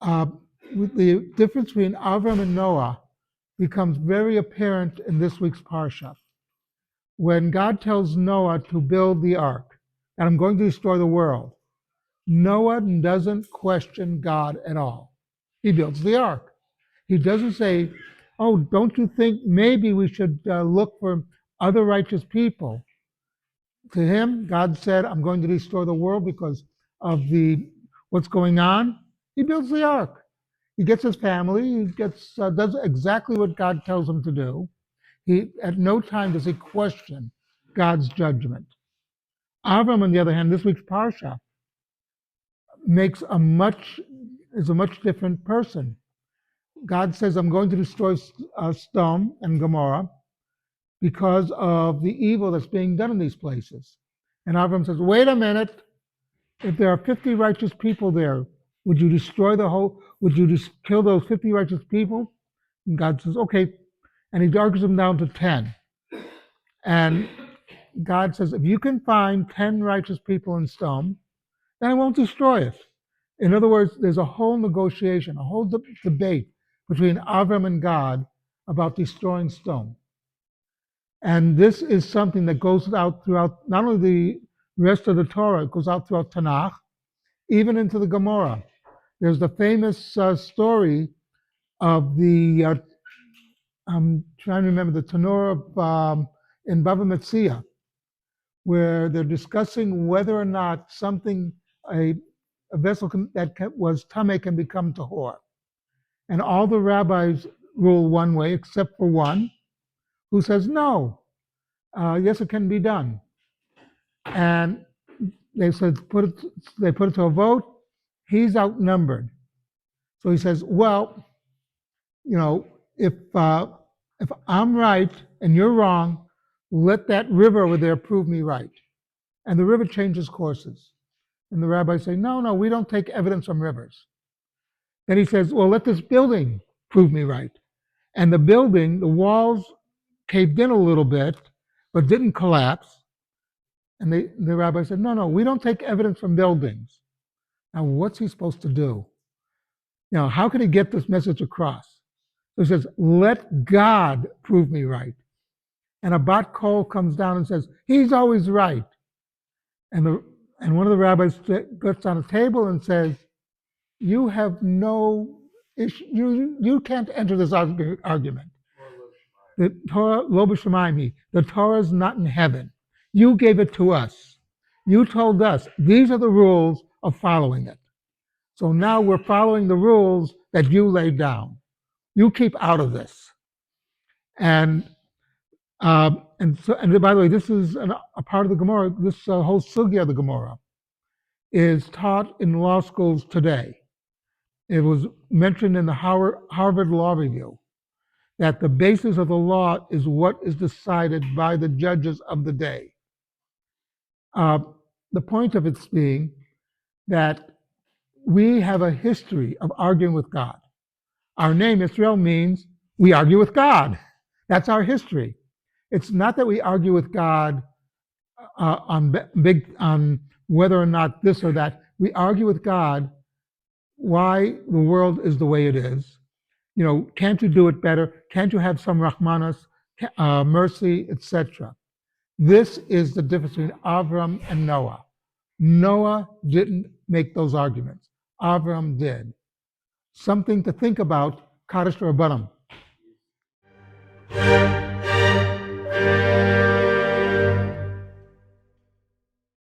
Uh, the difference between Avram and Noah becomes very apparent in this week's parsha. When God tells Noah to build the ark, and I'm going to destroy the world, Noah doesn't question God at all. He builds the ark. He doesn't say, "Oh, don't you think maybe we should look for other righteous people?" To him, God said, "I'm going to destroy the world because of the what's going on." He builds the ark. He gets his family. He does exactly what God tells him to do. He at no time does he question God's judgment. Avram, on the other hand, this week's parsha makes a much is a much different person. God says, "I'm going to destroy Sodom and Gomorrah because of the evil that's being done in these places." And Avram says, "Wait a minute. If there are 50 righteous people there, would you destroy the whole? Would you just kill those 50 righteous people?" And God says, "Okay." And he argues them down to 10. And God says, "If you can find 10 righteous people in Sodom, then I won't destroy it." In other words, there's a whole negotiation, a whole debate between Avram and God about destroying Sodom. And this is something that goes out throughout not only the rest of the Torah, it goes out throughout Tanakh, even into the Gemara. There's the famous story of I'm trying to remember the Tanur of in Bava Metzia, where they're discussing whether or not a vessel was Tameh can become Tahor. And all the rabbis rule one way, except for one, who says no. Yes, it can be done. And they they put it to a vote. He's outnumbered, so he says, "Well, you know, if I'm right and you're wrong, let that river over there prove me right." And the river changes courses. And the rabbis say, "No, no, we don't take evidence from rivers." Then he says, "Well, let this building prove me right." And the walls caved in a little bit, but didn't collapse. And the rabbi said, "No, no, we don't take evidence from buildings." Now, what's he supposed to do? How can he get this message across? So he says, "Let God prove me right." And a bat kol comes down and says, "He's always right." And one of the rabbis gets on a table and says, "You have no issue. You can't enter this argument. The Torah, lo b'shamayim, the Torah is not in heaven. You gave it to us. You told us these are the rules of following it. So now we're following the rules that you laid down. You keep out of this." And by the way, this is a part of the Gemara. This whole sugya of the Gemara is taught in law schools today. It was mentioned in the Harvard Law Review that the basis of the law is what is decided by the judges of the day. The point of it being that we have a history of arguing with God. Our name, Israel, means we argue with God. That's our history. It's not that we argue with God on whether or not this or that. We argue with God why the world is the way it is. Can't you do it better? Can't you have some rahmanas, mercy, etc.? This is the difference between Avram and Noah. Noah didn't make those arguments. Avram did. Something to think about, Kaddish Rabbanim.